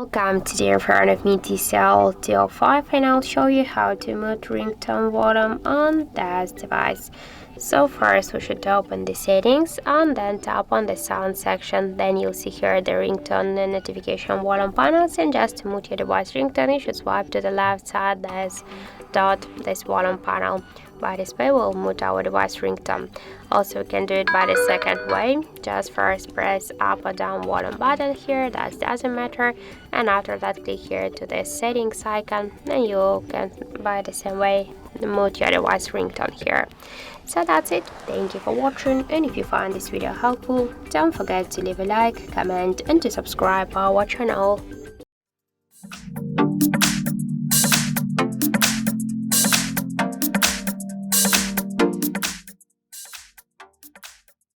Welcome, today in front of me TCL TL5 and I'll show you how to mute ringtone volume on this device. So first we should open the settings and then tap on the sound section. Then you'll see here the ringtone and notification volume panels, and just to mute your device ringtone you should swipe to the left side. There's this volume panel. By this way we'll mute our device ringtone. Also, we can do it by the second way. Just first press up or down volume button here, that doesn't matter, and after that click here to the settings icon, and you can by the same way mute your device ringtone here. So that's it. Thank you for watching, and if you find this video helpful, don't forget to leave a like, comment and to subscribe our channel.